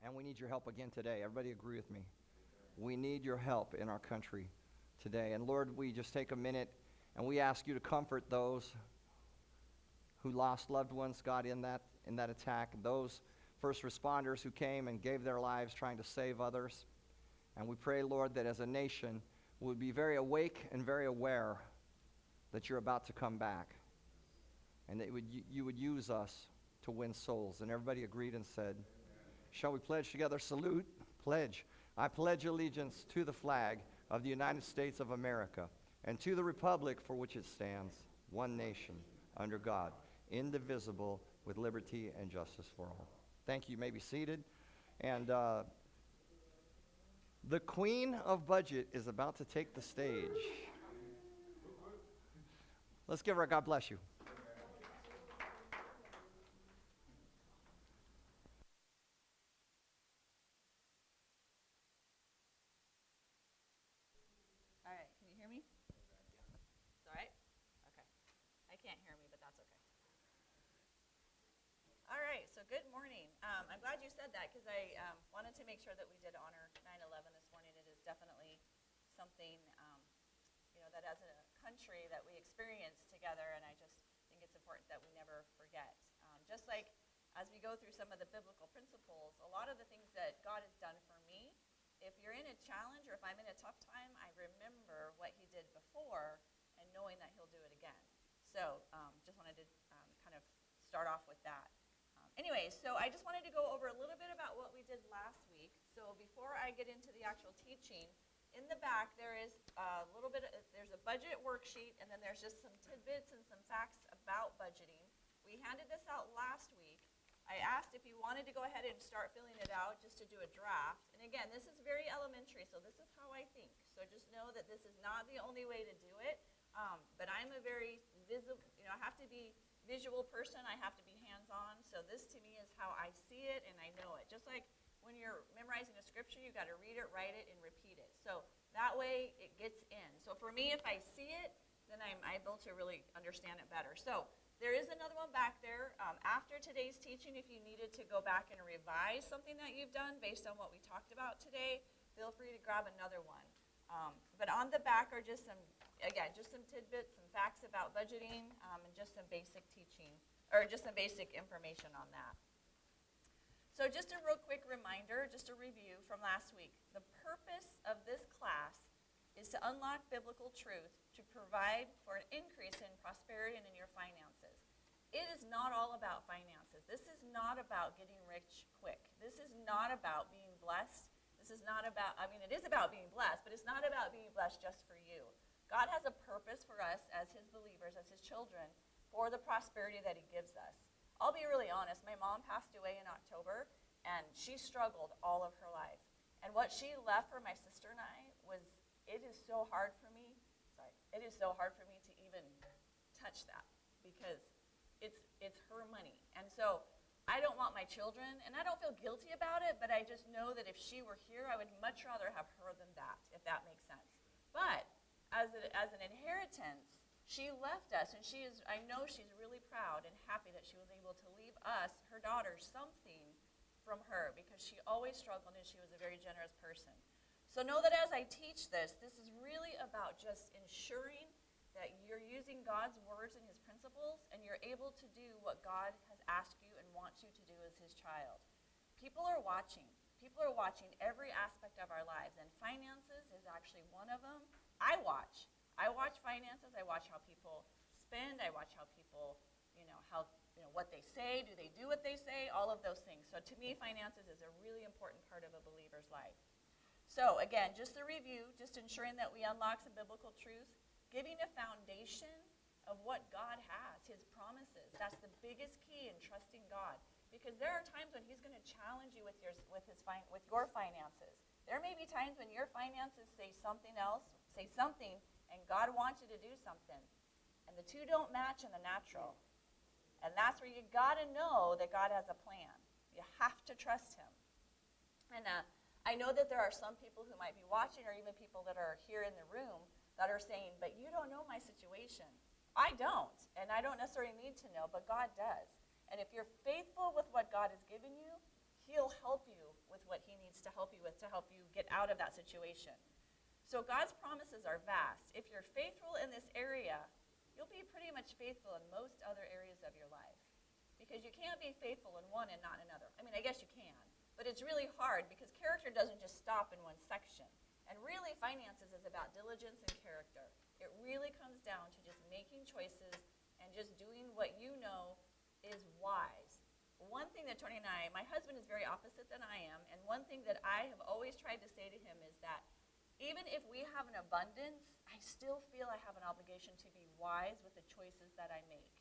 And we need your help again today. Everybody agree with me? We need your help in our country today. And Lord, we just take a minute and we ask you to comfort those who lost loved ones, God, in that attack, those first responders who came and gave their lives trying to save others. And we pray, Lord, that as a nation, we would be very awake and very aware that you're about to come back, and that you would use us to win souls. And everybody agreed and said, shall we pledge together? Salute. Pledge. I pledge allegiance to the flag of the United States of America and to the republic for which it stands, one nation, under God, indivisible, with liberty and justice for all. Thank you. You may be seated. And the Queen of Budget is about to take the stage. Let's give her a God bless you. All right, can you hear me? It's all right? Okay. I can't hear me, but that's okay. All right, so good morning. I'm glad you said that because I wanted to make sure that we did honor 9/11 this morning. It is definitely something, that as a country that we experience together, and I just think it's important that we never forget. Just like as we go through some of the biblical principles, a lot of the things that God has done for me, if you're in a challenge or if I'm in a tough time, I remember what he did before and knowing that he'll do it again. So just wanted to kind of start off with that. Anyway, so I just wanted to go over a little bit about what we did last week. So before I get into the actual teaching, in the back there is a little bit, there's a budget worksheet, and then there's just some tidbits and some facts about budgeting. We handed this out last week. I asked if you wanted to go ahead and start filling it out just to do a draft. And again, this is very elementary, so this is how I think. So just know that this is not the only way to do it. But I'm a very visible, I have to be visual person. I have to be hands-on. So this to me is how I see it and I know it. Just like when you're memorizing a scripture, you got to read it, write it, and repeat it. So that way it gets in. So for me, if I see it, then I'm able to really understand it better. So there is another one back there. After today's teaching, if you needed to go back and revise something that you've done based on what we talked about today, feel free to grab another one. But on the back are just some tidbits, some facts about budgeting, and just some basic teaching, or just some basic information on that. So just a real quick reminder, just a review from last week. The purpose of this class is to unlock biblical truth to provide for an increase in prosperity and in your finances. It is not all about finances. This is not about getting rich quick. This is not about being blessed. This is not about, it is about being blessed, but it's not about being blessed just for you. God has a purpose for us as his believers, as his children, for the prosperity that he gives us. I'll be really honest. My mom passed away in October, and she struggled all of her life. And what she left for my sister and I was, it is so hard for me to even touch that because it's her money. And so I don't want my children, and I don't feel guilty about it, but I just know that if she were here, I would much rather have her than that, if that makes sense. But as an inheritance, she left us, and I know she's really proud and happy that she was able to leave us, her daughter, something from her because she always struggled and she was a very generous person. So know that as I teach this is really about just ensuring that you're using God's words and his principles and you're able to do what God has asked you and wants you to do as his child. People are watching. People are watching every aspect of our lives, and finances is actually one of them. I watch finances. I watch how people spend. I watch how people, what they say. Do they do what they say? All of those things. So to me, finances is a really important part of a believer's life. So again, just a review, just ensuring that we unlock some biblical truth, giving a foundation of what God has, his promises. That's the biggest key in trusting God. Because there are times when he's going to challenge you with your finances. There may be times when your finances say something, and God wants you to do something. And the two don't match in the natural. And that's where you got to know that God has a plan. You have to trust him. And I know that there are some people who might be watching, or even people that are here in the room, that are saying, but you don't know my situation. I don't, and I don't necessarily need to know, but God does. And if you're faithful with what God has given you, he'll help you with what he needs to help you with to help you get out of that situation. So God's promises are vast. If you're faithful in this area, you'll be pretty much faithful in most other areas of your life. Because you can't be faithful in one and not in another. I mean, I guess you can, but it's really hard because character doesn't just stop in one section. And really, finances is about diligence and character. It really comes down to just making choices and just doing what you know is wise. One thing that Tony and my husband is very opposite than I am, and one thing that I have always tried to say to him is that even if we have an abundance, I still feel I have an obligation to be wise with the choices that I make.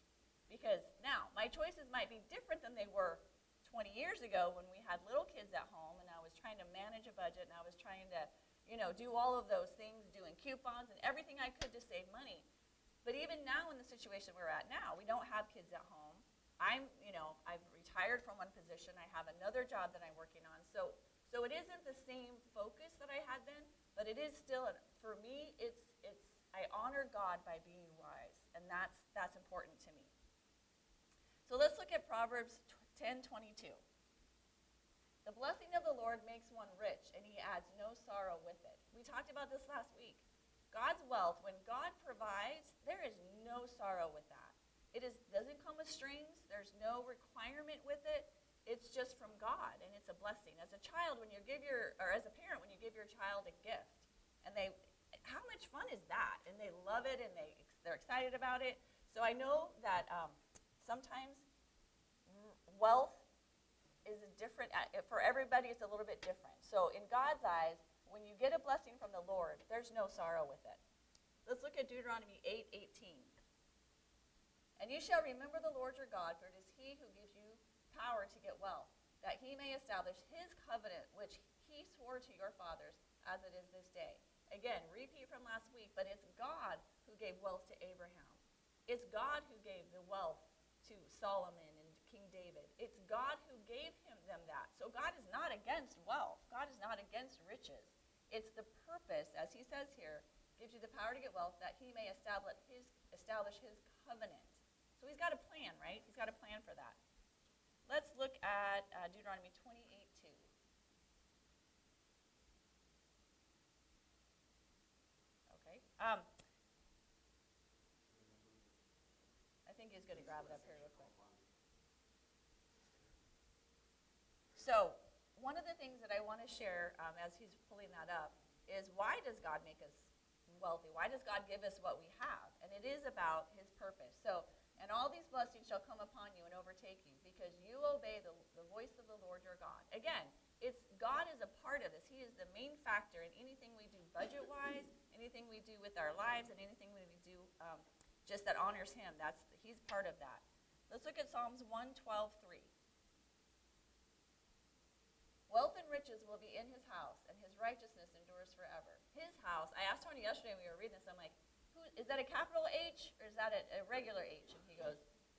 Because now, my choices might be different than they were 20 years ago when we had little kids at home and I was trying to manage a budget and I was trying to, do all of those things, doing coupons and everything I could to save money. But even now in the situation we're at now, we don't have kids at home. I've retired from one position. I have another job that I'm working on. So it isn't the same focus that I had then, but it is still, for me, I honor God by being wise, and that's important to me. So let's look at Proverbs 10:22. The blessing of the Lord makes one rich, and he adds no sorrow with it. We talked about this last week. God's wealth, when God provides, there is no sorrow with that. It doesn't come with strings. There's no requirement with it. It's just from God, and it's a blessing. As a child, as a parent, when you give your child a gift, and how much fun is that? And they love it, and they're excited about it. So I know that sometimes wealth is different. For everybody, it's a little bit different. So in God's eyes, when you get a blessing from the Lord, there's no sorrow with it. Let's look at Deuteronomy 8:18. And you shall remember the Lord your God, for it is he who gives you power to get wealth, that he may establish his covenant, which he swore to your fathers, as it is this day. Again, repeat from last week, but it's God who gave wealth to Abraham. It's God who gave the wealth to Solomon and King David. It's God who gave them that. So God is not against wealth. God is not against riches. It's the purpose, as he says here, gives you the power to get wealth, that he may establish his covenant. So he's got a plan, right? He's got a plan for that. Let's look at Deuteronomy 28:2. Okay. I think he's going to grab it up here real quick. So one of the things that I want to share as he's pulling that up is, why does God make us wealthy? Why does God give us what we have? And it is about his purpose. So, and all these blessings shall come upon you and overtake you, because you obey the voice of the Lord your God. Again, God is a part of this. He is the main factor in anything we do budget-wise, anything we do with our lives, and anything we do just that honors him. He's part of that. Let's look at Psalms 112:3. Wealth and riches will be in his house, and his righteousness endures forever. His house. I asked Tony yesterday when we were reading this, I'm like, is that a capital H or is that a regular H? And he goes,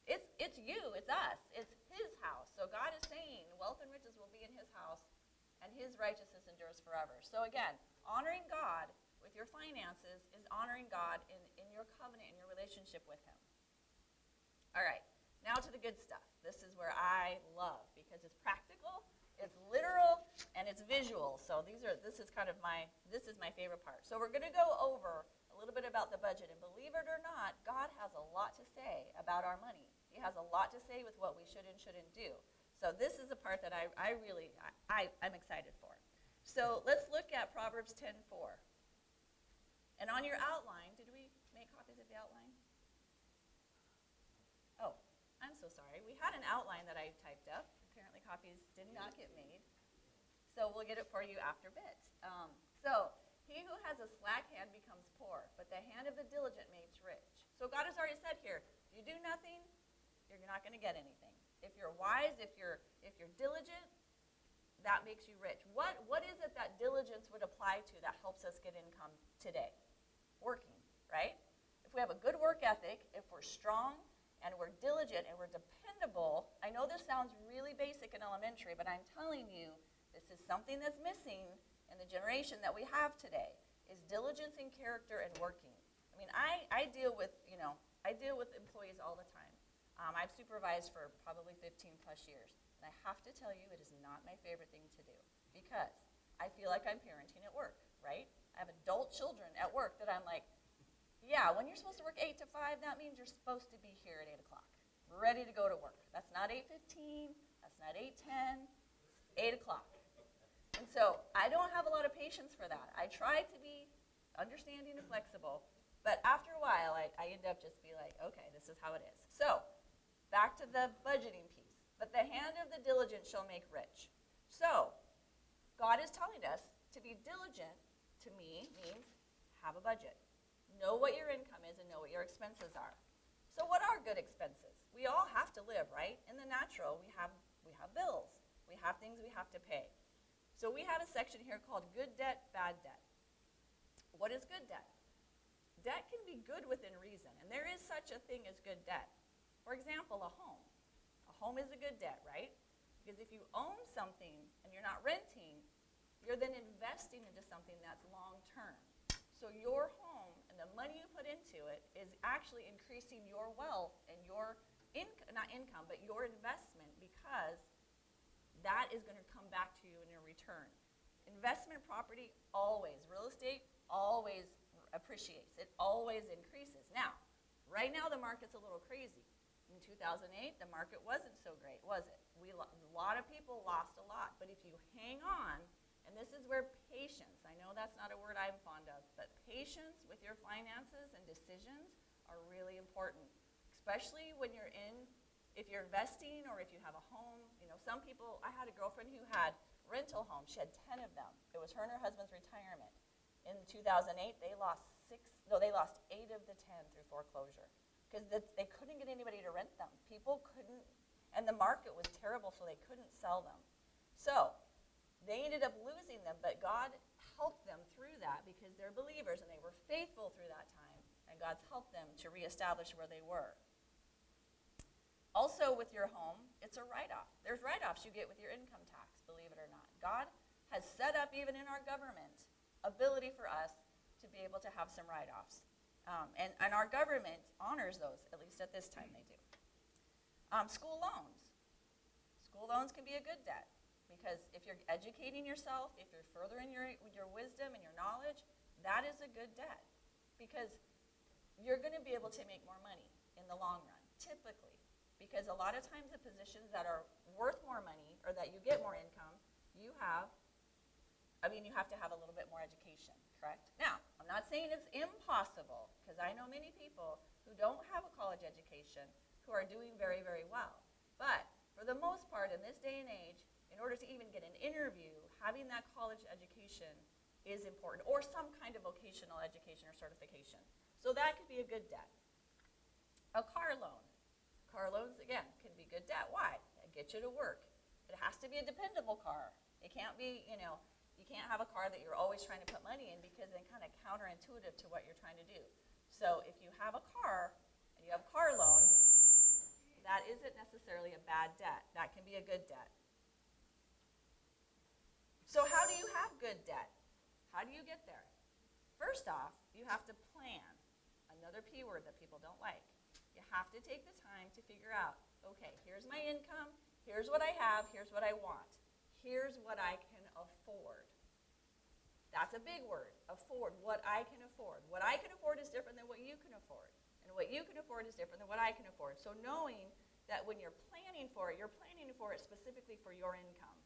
it's you, it's us, it's his house. So God is saying wealth and riches will be in his house, and his righteousness endures forever. So again, honoring God with your finances is honoring God in your covenant, in your relationship with him. All right, now to the good stuff. This is where I love, because it's practical, it's literal, and it's visual. So this is my favorite part. So we're going to go over a little bit about the budget, and believe it or not, God has a lot to say about our money. He has a lot to say with what we should and shouldn't do. So this is the part that I'm excited for. So let's look at Proverbs 10:4. And on your outline, did we make copies of the outline? Oh, I'm so sorry. We had an outline that I typed up. Apparently copies did not get made. So we'll get it for you after bit. So he who has a slack hand becomes poor, but the hand of the diligent makes rich. So God has already said here, you do nothing, you're not going to get anything. If you're wise, if you're diligent, that makes you rich. What is it that diligence would apply to that helps us get income today? Working, right? If we have a good work ethic, if we're strong and we're diligent and we're dependable, I know this sounds really basic and elementary, but I'm telling you, this is something that's missing in the generation that we have today, is diligence and character and working. I mean, I deal with employees all the time. I've supervised for probably 15 plus years. And I have to tell you, it is not my favorite thing to do because I feel like I'm parenting at work, right? I have adult children at work that I'm like, yeah, when you're supposed to work 8 to 5, that means you're supposed to be here at 8 o'clock, ready to go to work. That's not 8:15, that's not 8:10, it's 8 o'clock. And so I don't have a lot of patience for that. I try to be understanding and flexible, but after a while, I end up just be like, okay, this is how it is. So back to the budgeting piece. But the hand of the diligent shall make rich. So God is telling us to be diligent, to me, means have a budget. Know what your income is and know what your expenses are. So what are good expenses? We all have to live, right? In the natural, we have bills. We have things we have to pay. So we have a section here called good debt, bad debt. What is good debt? Debt can be good within reason, and there is such a thing as good debt. For example, a home. A home is a good debt, right? Because if you own something and you're not renting, you're then investing into something that's long-term. So your home and the money you put into it is actually increasing your wealth and your not income, but your investment, because that is going to come back to you in a return. Investment property always, real estate always appreciates. It always increases. Now, right now the market's a little crazy. In 2008, the market wasn't so great, was it? A lot of people lost a lot. But if you hang on, and this is where patience, I know that's not a word I'm fond of, but patience with your finances and decisions are really important, especially when you're if you're investing or if you have a home. You know, some people, I had a girlfriend who had rental homes. She had 10 of them. It was her and her husband's retirement. In 2008, they lost 8 of the 10 through foreclosure because they couldn't get anybody to rent them. People couldn't, and the market was terrible, so they couldn't sell them. So they ended up losing them, but God helped them through that because they're believers and they were faithful through that time, and God's helped them to reestablish where they were. Also with your home, it's a write-off. There's write-offs you get with your income tax, believe it or not. God has set up, even in our government, ability for us to be able to have some write-offs. And our government honors those, at least at this time they do. School loans. School loans can be a good debt because if you're educating yourself, if you're furthering your wisdom and your knowledge, that is a good debt because you're going to be able to make more money in the long run, typically. Because a lot of times the positions that are worth more money or that you get more income, you have to have a little bit more education, correct? Now, I'm not saying it's impossible because I know many people who don't have a college education who are doing very, very well. But for the most part, in this day and age, in order to even get an interview, having that college education is important, or some kind of vocational education or certification. So that could be a good debt. A car loan. Car loans, again, can be good debt. Why? It gets you to work. It has to be a dependable car. It can't be, you can't have a car that you're always trying to put money in because it's kind of counterintuitive to what you're trying to do. So if you have a car and you have a car loan, that isn't necessarily a bad debt. That can be a good debt. So how do you have good debt? How do you get there? First off, you have to plan. Another P word that people don't like. You have to take the time to figure out, okay, here's my income, here's what I have, here's what I want, here's what I can afford. That's a big word, afford, what I can afford. What I can afford is different than what you can afford, and what you can afford is different than what I can afford. So knowing that when you're planning for it specifically for your income.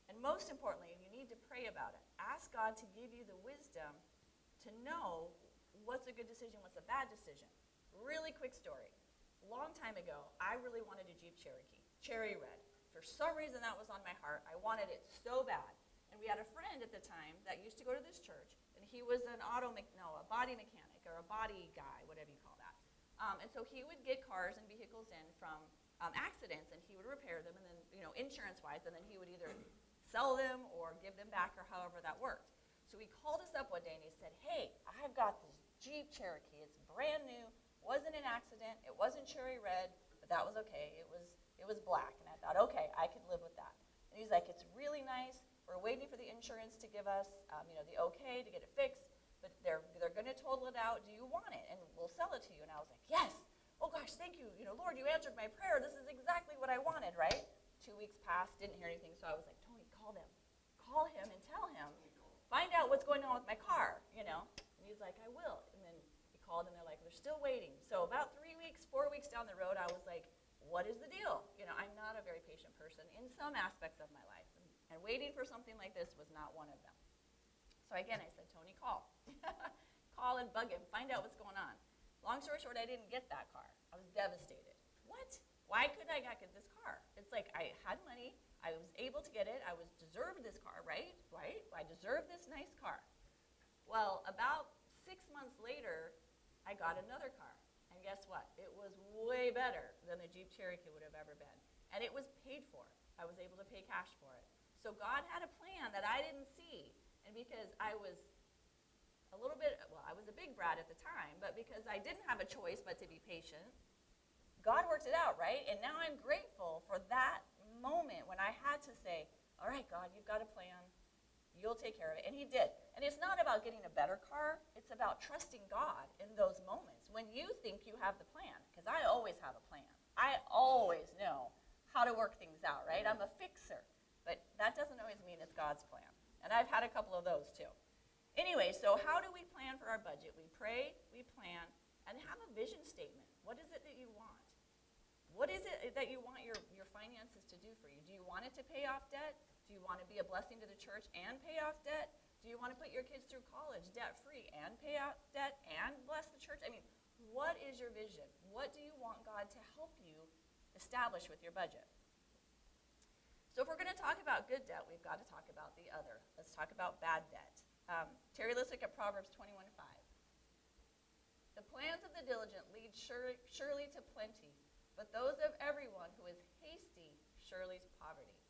And most importantly, you need to pray about it. Ask God to give you the wisdom to know what's a good decision, what's a bad decision. Really quick story. A long time ago, I really wanted a Jeep Cherokee, cherry red. For some reason, that was on my heart. I wanted it so bad. And we had a friend at the time that used to go to this church, and he was a body mechanic or a body guy, whatever you call that. And so he would get cars and vehicles in from accidents, and he would repair them, and then, insurance-wise, and then he would either sell them or give them back or however that worked. So he called us up one day, and he said, hey, I've got this Jeep Cherokee. It's brand new. Wasn't an accident. It wasn't cherry red, but that was okay. It was black, and I thought, okay, I can live with that. And he's like, it's really nice. We're waiting for the insurance to give us, the okay to get it fixed, but they're going to total it out. Do you want it? And we'll sell it to you. And I was like, yes. Oh gosh, thank you. Lord, you answered my prayer. This is exactly what I wanted, right? 2 weeks passed, didn't hear anything, so I was like, Tony, call them. Call him and tell him. Find out what's going on with my car, And he's like, I will. And then he called, and they're like, they're still waiting. So about 3 weeks, 4 weeks down the road, I was like, what is the deal? I'm not a very patient person in some aspects of my life. And waiting for something like this was not one of them. So again, I said, Tony, call. Call and bug him. Find out what's going on. Long story short, I didn't get that car. I was devastated. What? Why couldn't I not get this car? It's like I had money. I was able to get it. I deserved this car, right? Right? I deserved this nice car. Well, about 6 months later, I got another car. And guess what? It was way better than the Jeep Cherokee would have ever been. And it was paid for. I was able to pay cash for it. So God had a plan that I didn't see. And because I was I was a big brat at the time, but because I didn't have a choice but to be patient, God worked it out, right? And now I'm grateful for that moment when I had to say, all right, God, you've got a plan. You'll take care of it. And he did. And it's not about getting a better car. It's about trusting God in those moments when you think you have the plan, because I always have a plan. I always know how to work things out, right? I'm a fixer. But that doesn't always mean it's God's plan. And I've had a couple of those too. Anyway, so how do we plan for our budget? We pray, we plan, and have a vision statement. What is it that you want? What is it that you want your finances to do for you? Do you want it to pay off debt? Do you want to be a blessing to the church and pay off debt? Do you want to put your kids through college debt-free and pay off debt and bless the church? I mean, what is your vision? What do you want God to help you establish with your budget? So if we're going to talk about good debt, we've got to talk about the other. Let's talk about bad debt. Terry, let's look at Proverbs 21:5. The plans of the diligent lead surely to plenty, but those of everyone who is hasty surely to poverty.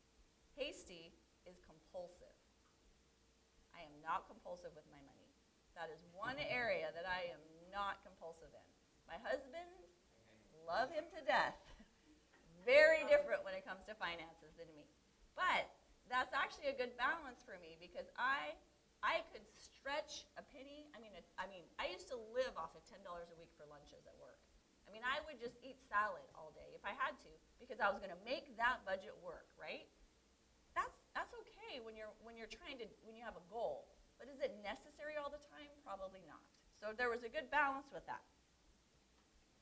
Hasty is compulsive. I am not compulsive with my money. That is one area that I am not compulsive in. My husband, love him to death. Very different when it comes to finances than me. But that's actually a good balance for me because I could stretch a penny. I mean, I used to live off of $10 a week for lunches at work. I mean, I would just eat salad all day if I had to because I was going to make that budget work, right? That's okay when you have a goal. But is it necessary all the time? Probably not. So there was a good balance with that.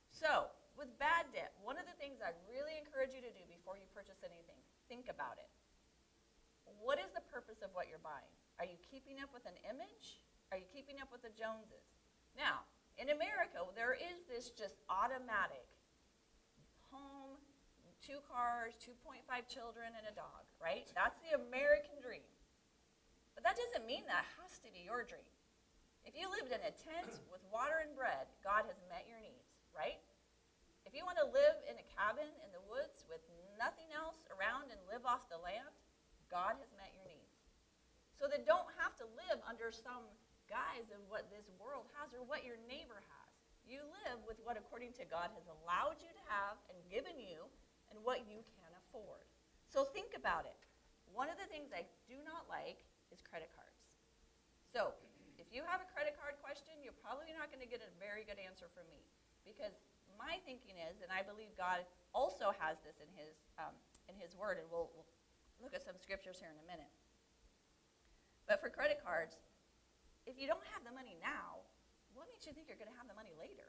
So with bad debt, one of the things I really encourage you to do before you purchase anything, think about it. What is the purpose of what you're buying? Are you keeping up with an image? Are you keeping up with the Joneses? Now, in America, there is this just automatic home, 2 cars, 2.5 children, and a dog, right? That's the American dream. But that doesn't mean that has to be your dream. If you lived in a tent with water and bread, God has met your needs, right? If you want to live in a cabin in the woods with nothing else around and live off the land, God has met your needs. So they don't have to live under some guise of what this world has or what your neighbor has. You live with what, according to God, has allowed you to have and given you and what you can afford. So think about it. One of the things I do not like is credit cards. So if you have a credit card question, you're probably not going to get a very good answer from me because my thinking is, and I believe God also has this in his word, and we'll look at some scriptures here in a minute. But for credit cards, if you don't have the money now, what makes you think you're going to have the money later?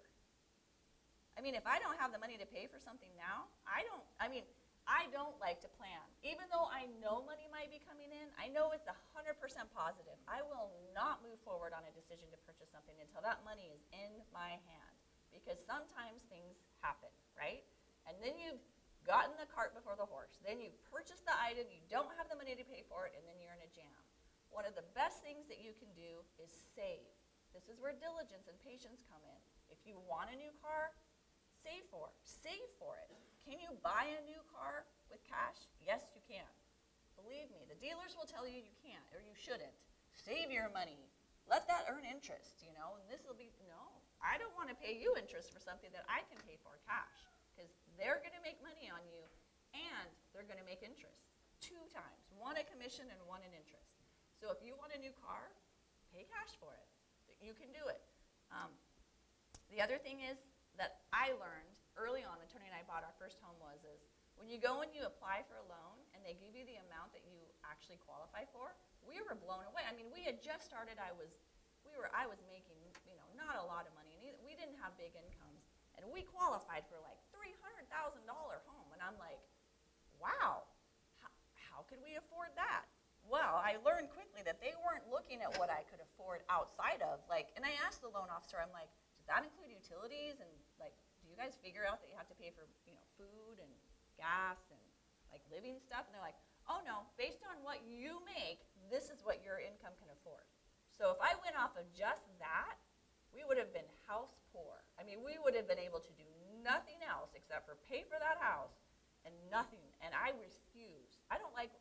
I mean, if I don't have the money to pay for something now, I don't like to plan. Even though I know money might be coming in, I know it's 100% positive. I will not move forward on a decision to purchase something until that money is in my hand. Because sometimes things happen, right? And then you've gotten the cart before the horse. Then you've purchased the item, you don't have the money to pay for it, and then you're in a jam. One of the best things that you can do is save. This is where diligence and patience come in. If you want a new car, save for it. Save for it. Can you buy a new car with cash? Yes, you can. Believe me, the dealers will tell you you can't or you shouldn't. Save your money. Let that earn interest, and this will be, no. I don't want to pay you interest for something that I can pay for cash because they're going to make money on you and they're going to make interest 2 times, one a commission and one an interest. So if you want a new car, pay cash for it. You can do it. The other thing is that I learned early on when Tony and I bought our first home is When you go and you apply for a loan and they give you the amount that you actually qualify for, we were blown away. I mean, we had just started. I was making, not a lot of money, and we didn't have big incomes, and we qualified for like $300,000 home, and I'm like, wow, how could we afford that? Well, I learned quickly that they weren't looking at what I could afford outside of, and I asked the loan officer, I'm like, does that include utilities? And do you guys figure out that you have to pay for, food and gas and living stuff? And they're like, oh no, based on what you make, this is what your income can afford. So if I went off of just that, we would have been house poor. I mean, we would have been able to do nothing else except for pay for that house and nothing. And I refuse. I don't like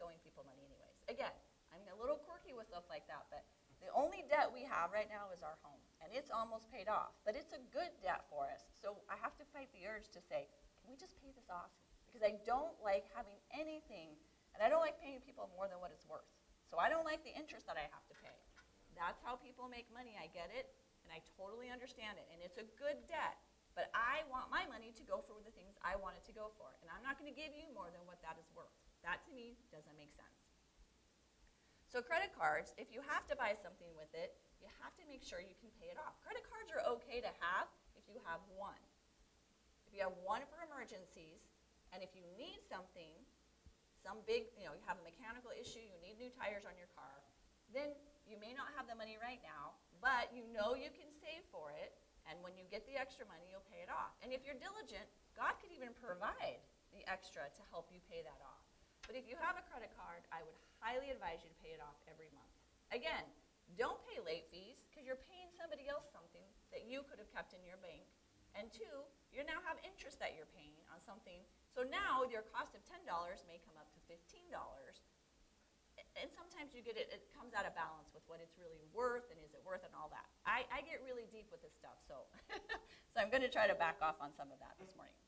owing people money anyways. Again, I'm a little quirky with stuff like that, but the only debt we have right now is our home, and it's almost paid off. But it's a good debt for us, so I have to fight the urge to say, can we just pay this off? Because I don't like having anything, and I don't like paying people more than what it's worth. So I don't like the interest that I have to pay. That's how people make money. I get it, and I totally understand it, and it's a good debt. But I want my money to go for the things I want it to go for, and I'm not going to give you more than what that is worth. That, to me, doesn't make sense. So credit cards, if you have to buy something with it, you have to make sure you can pay it off. Credit cards are okay to have if you have one. If you have one for emergencies, and if you need something, some big, you have a mechanical issue, you need new tires on your car, then you may not have the money right now, but you can save for it, and when you get the extra money, you'll pay it off. And if you're diligent, God could even provide the extra to help you pay that off. But if you have a credit card, I would highly advise you to pay it off every month. Again, don't pay late fees because you're paying somebody else something that you could have kept in your bank. And two, you now have interest that you're paying on something. So now your cost of $10 may come up to $15. And sometimes you get it comes out of balance with what it's really worth and is it worth and all that. I get really deep with this stuff, so so I'm going to try to back off on some of that this morning.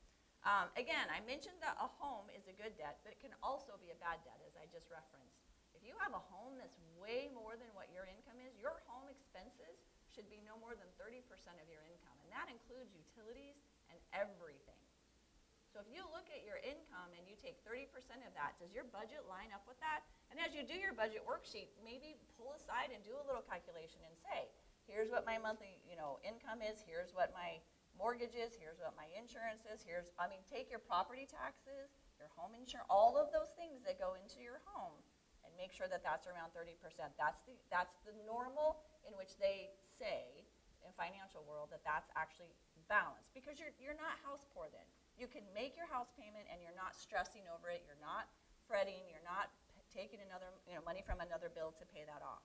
Again, I mentioned that a home is a good debt, but it can also be a bad debt, as I just referenced. If you have a home that's way more than what your income is, your home expenses should be no more than 30% of your income, and that includes utilities and everything. So if you look at your income and you take 30% of that, does your budget line up with that? And as you do your budget worksheet, maybe pull aside and do a little calculation and say, here's what my monthly income is, here's what my mortgage is, here's what my insurance is, take your property taxes, your home insurance, all of those things that go into your home, and make sure that that's around 30%. That's the normal in which they say in financial world that's actually balanced, because you're not house poor then. You can make your house payment and you're not stressing over it, you're not fretting, you're not taking another money from another bill to pay that off.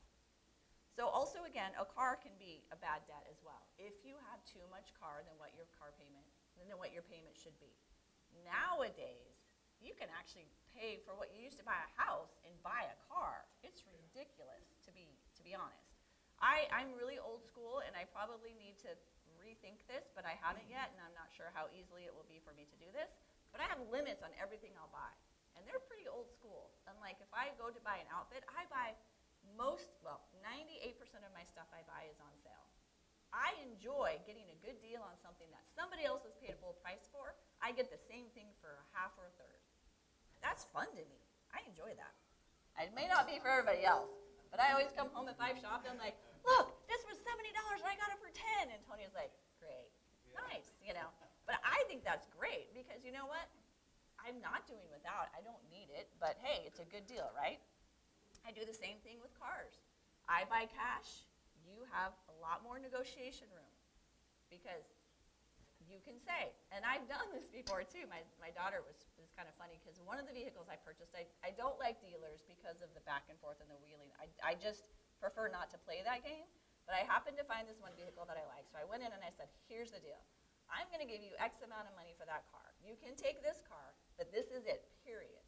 So also, again, a car can be a bad debt as well. If you have too much car than what your payment should be. Nowadays, you can actually pay for what you used to buy a house and buy a car. It's ridiculous, to be honest. I'm really old school, and I probably need to rethink this, but I haven't yet, and I'm not sure how easily it will be for me to do this. But I have limits on everything I'll buy, and they're pretty old school. Unlike if I go to buy an outfit, I buy 98% of my stuff I buy is on sale. I enjoy getting a good deal on something that somebody else has paid full price for. I get the same thing for a half or a third. That's fun to me. I enjoy that. It may not be for everybody else, but I always come home if I've shopped and I'm like, look, this was $70 and I got it for 10. And Tony's like, great, nice, But I think that's great because you know what? I'm not doing without. I don't need it, but hey, it's a good deal, right? I do the same thing with cars. I buy cash. You have a lot more negotiation room because you can say, and I've done this before too. My daughter was kind of funny because one of the vehicles I purchased, I don't like dealers because of the back and forth and the wheeling. I just prefer not to play that game, but I happened to find this one vehicle that I like. So I went in and I said, here's the deal. I'm going to give you X amount of money for that car. You can take this car, but this is it, period.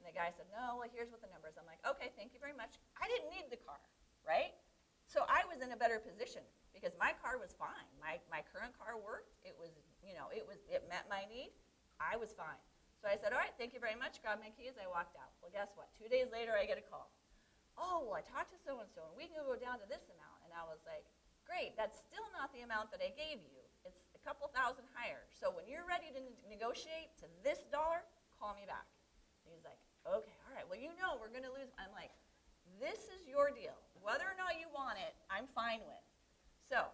And the guy said, no, well, here's what the number is. I'm like, okay, thank you very much. I didn't need the car, right? So I was in a better position because my car was fine. My current car worked. It was, it met my need. I was fine. So I said, all right, thank you very much. Grabbed my keys. I walked out. Well, guess what? 2 days later, I get a call. Oh, well, I talked to so-and-so, and we can go down to this amount. And I was like, great. That's still not the amount that I gave you. It's a couple thousand higher. So when you're ready ready to negotiate to this dollar, call me back. And he's like, okay, all right, well, we're going to lose. I'm like, this is your deal. Whether or not you want it, I'm fine with. So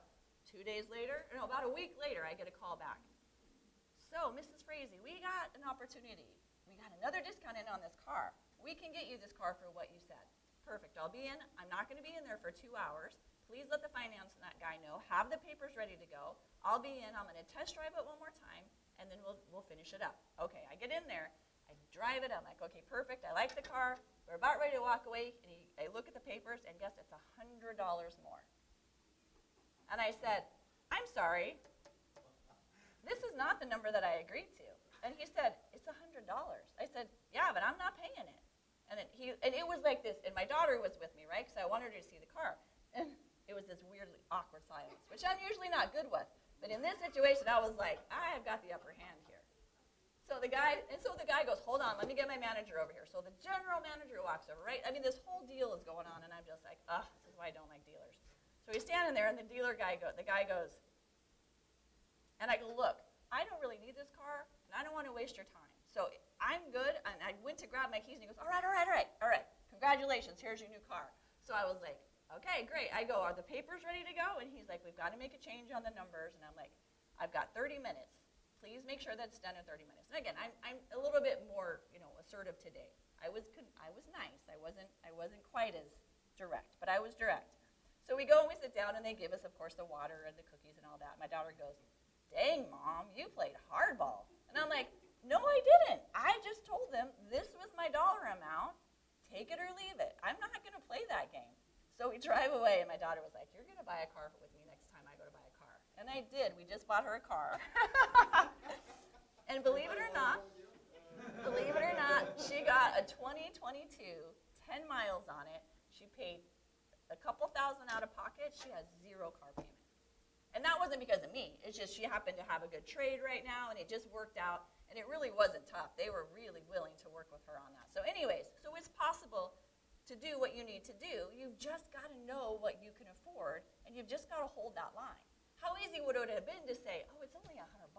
2 days later, no, about a week later, I get a call back. So, Mrs. Frazee, we got an opportunity. We got another discount in on this car. We can get you this car for what you said. Perfect. I'll be in. I'm not going to be in there for 2 hours. Please let the finance guy know. Have the papers ready to go. I'll be in. I'm going to test drive it one more time, and then we'll finish it up. Okay, I get in there. I drive it. I'm like, okay, perfect. I like the car. We're about ready to walk away, and I look at the papers, and guess it's $100 more. And I said, I'm sorry. This is not the number that I agreed to. And he said, it's $100. I said, yeah, but I'm not paying it. And it was like this, and my daughter was with me, right, because I wanted her to see the car. And it was this weirdly awkward silence, which I'm usually not good with. But in this situation, I was like, I have got the upper hand here. So the guy goes, hold on, let me get my manager over here. So the general manager walks over, right? I mean, this whole deal is going on, and I'm just like, this is why I don't like dealers. So he's standing there, and the guy goes, and I go, look, I don't really need this car, and I don't want to waste your time. So I'm good, and I went to grab my keys, and he goes, all right. Congratulations, here's your new car. So I was like, okay, great. I go, are the papers ready to go? And he's like, we've got to make a change on the numbers. And I'm like, I've got 30 minutes. Please make sure that's done in 30 minutes. And again, I'm a little bit more, assertive today. I was nice. I wasn't quite as direct, but I was direct. So we go and we sit down, and they give us, of course, the water and the cookies and all that. My daughter goes, dang, Mom, you played hardball. And I'm like, no, I didn't. I just told them this was my dollar amount. Take it or leave it. I'm not going to play that game. So we drive away, and my daughter was like, you're going to buy a car with me next time I go to buy a car. And I did. We just bought her a car. And believe it or not, she got a 2022, 10 miles on it. She paid a couple thousand out of pocket. She has 0 car payment. And that wasn't because of me. It's just she happened to have a good trade right now, and it just worked out. And it really wasn't tough. They were really willing to work with her on that. So anyways, so it's possible to do what you need to do. You've just got to know what you can afford, and you've just got to hold that line. How easy would it have been to say, oh, it's only $100?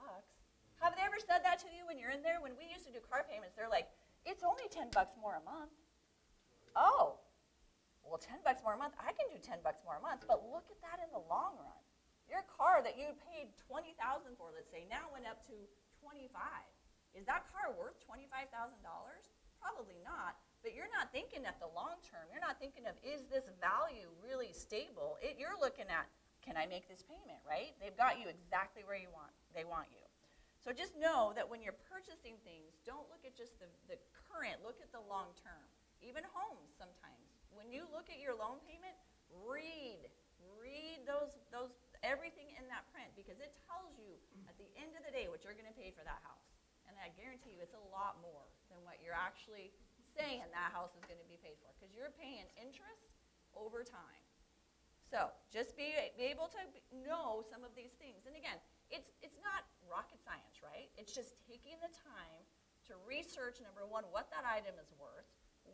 Have they ever said that to you when you're in there? When we used to do car payments, they're like, it's only $10 more a month. Oh, well, $10 more a month, I can do $10 more a month, but look at that in the long run. Your car that you paid $20,000 for, let's say, now went up to $25,000. Is that car worth $25,000? Probably not. But you're not thinking at the long term. You're not thinking of, is this value really stable? You're looking at, can I make this payment, right? They've got you exactly where they want you. So just know that when you're purchasing things, don't look at just the current, look at the long term. Even homes sometimes. When you look at your loan payment, read those everything in that print, because it tells you at the end of the day what you're going to pay for that house. And I guarantee you it's a lot more than what you're actually saying that house is going to be paid for, because you're paying interest over time. So just be able to know some of these things. And again, it's not rocket science, right? It's just taking the time to research, number one, what that item is worth,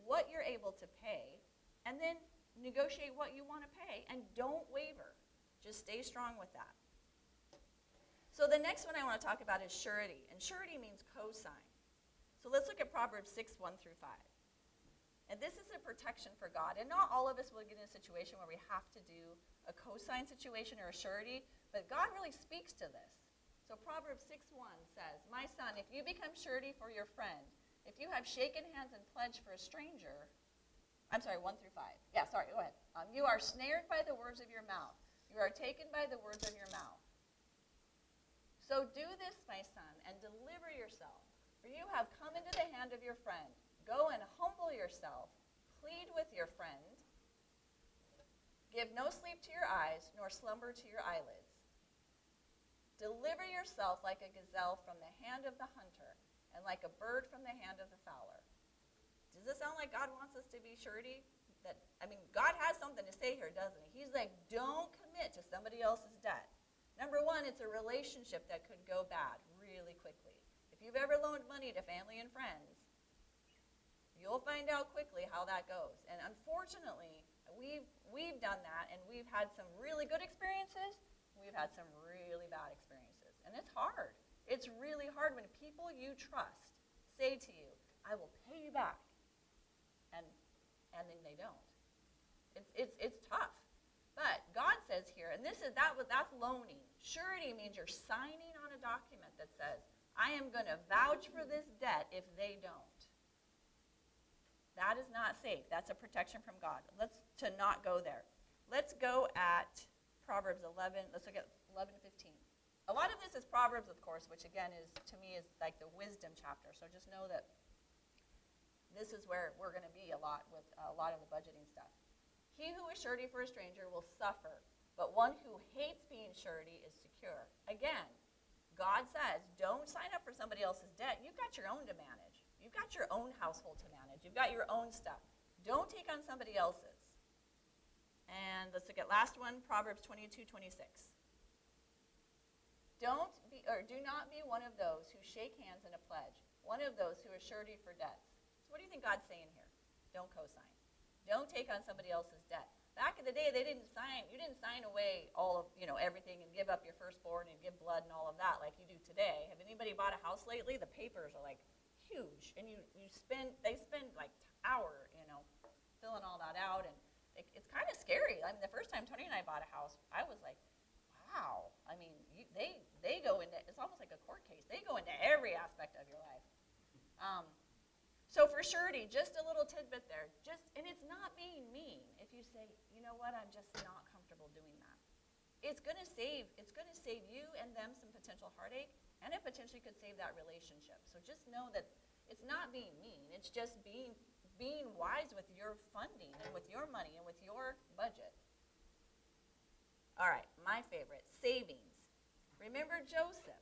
what you're able to pay, and then negotiate what you want to pay, and don't waver. Just stay strong with that. So the next one I want to talk about is surety, and surety means cosign. So let's look at Proverbs 6, 1 through 5. And this is a protection for God. And not all of us will get in a situation where we have to do a cosign situation or a surety, but God really speaks to this. So Proverbs 6:1 says, my son, if you become surety for your friend, if you have shaken hands and pledged for a stranger, 1 through 5. Yeah, sorry, go ahead. You are snared by the words of your mouth. You are taken by the words of your mouth. So do this, my son, and deliver yourself, for you have come into the hand of your friend. Go and humble yourself. Plead with your friend. Give no sleep to your eyes, nor slumber to your eyelids. Deliver yourself like a gazelle from the hand of the hunter, and like a bird from the hand of the fowler. Does this sound like God wants us to be surety? God has something to say here, doesn't he? He's like, don't commit to somebody else's debt. Number one, it's a relationship that could go bad really quickly. If you've ever loaned money to family and friends, you'll find out quickly how that goes. And unfortunately, we've done that, and we've had some really good experiences. We've had some really bad experiences. And it's hard. It's really hard when people you trust say to you, I will pay you back, and then they don't. It's tough. But God says here, and that's loaning. Surety means you're signing on a document that says, I am going to vouch for this debt if they don't. That is not safe. That's a protection from God. Let's to not go there. Let's go at Proverbs 11. Let's look at 11 to 15. A lot of this is Proverbs, of course, which again is, to me, is like the wisdom chapter. So just know that this is where we're going to be a lot with a lot of the budgeting stuff. He who is surety for a stranger will suffer, but one who hates being surety is secure. Again, God says, don't sign up for somebody else's debt. You've got your own to manage. You've got your own household to manage. You've got your own stuff. Don't take on somebody else's. And let's look at last one, Proverbs 22:26. Do not be one of those who shake hands in a pledge, one of those who are surety for debts. So what do you think God's saying here? Don't co-sign. Don't take on somebody else's debt. Back in the day, you didn't sign away all of, everything and give up your firstborn and give blood and all of that like you do today. Have anybody bought a house lately? The papers are like huge, and they spend like hour, filling all that out, and it's kind of scary. I mean, the first time Tony and I bought a house, I was like, wow. I mean, they go into, it's almost like a court case. They go into every aspect of your life. So for surety, just a little tidbit there. And it's not being mean if you say, you know what, I'm just not comfortable doing that. It's going to save you and them some potential heartache, and it potentially could save that relationship. So just know that it's not being mean. It's just being wise with your funding and with your money and with your budget. All right, my favorite, savings. Remember Joseph.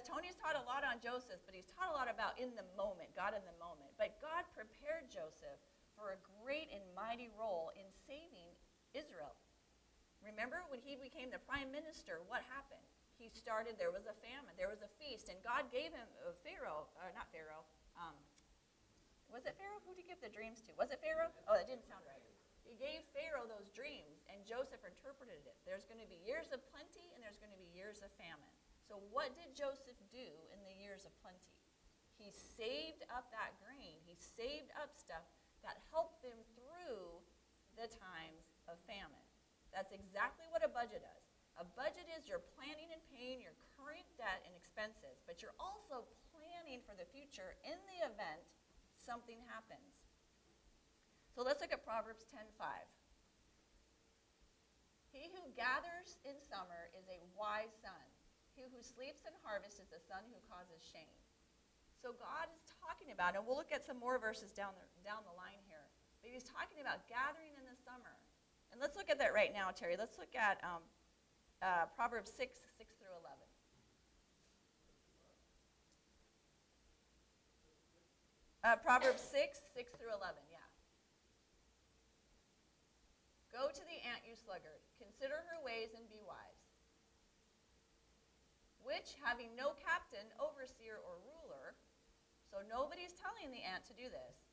Tony's taught a lot on Joseph, but he's taught a lot about in the moment, God in the moment. But God prepared Joseph for a great and mighty role in saving Israel. Remember when he became the prime minister, what happened? There was a famine, there was a feast, and God gave him was it Pharaoh? Who did he give the dreams to? Was it Pharaoh? Oh, that didn't sound right. He gave Pharaoh those dreams, and Joseph interpreted it. There's going to be years of plenty, and there's going to be years of famine. So what did Joseph do in the years of plenty? He saved up that grain. He saved up stuff that helped them through the times of famine. That's exactly what a budget does. A budget is you're planning and paying your current debt and expenses, but you're also planning for the future in the event something happens. So let's look at Proverbs 10:5. He who gathers in summer is a wise son. He who sleeps in harvest is the son who causes shame. So God is talking about, and we'll look at some more verses down the line here, but he's talking about gathering in the summer. And let's look at that right now, Terry. Let's look at Proverbs 6 through 11. Proverbs 6 through 11, yeah. Go to the ant, you sluggard. Consider her ways and be wise. Which, having no captain, overseer, or ruler, so nobody's telling the ant to do this,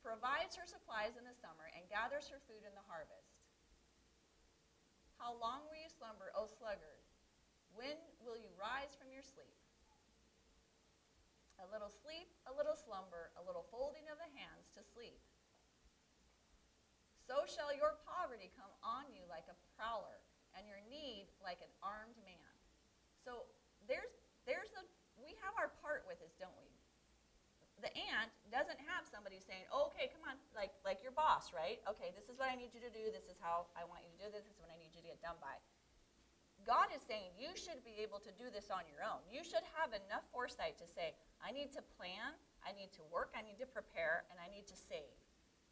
provides her supplies in the summer and gathers her food in the harvest. How long will you slumber, O sluggard? When will you rise from your sleep? A little sleep, a little slumber, a little folding of the hands to sleep. So shall your poverty come on you like a prowler, and your need like an armed man. So we have our part with this, don't we? The ant doesn't have somebody saying, oh, okay, come on, like your boss, right? Okay, this is what I need you to do. This is how I want you to do this. This is what I need you to get done by. God is saying you should be able to do this on your own. You should have enough foresight to say, I need to plan, I need to work, I need to prepare, and I need to save.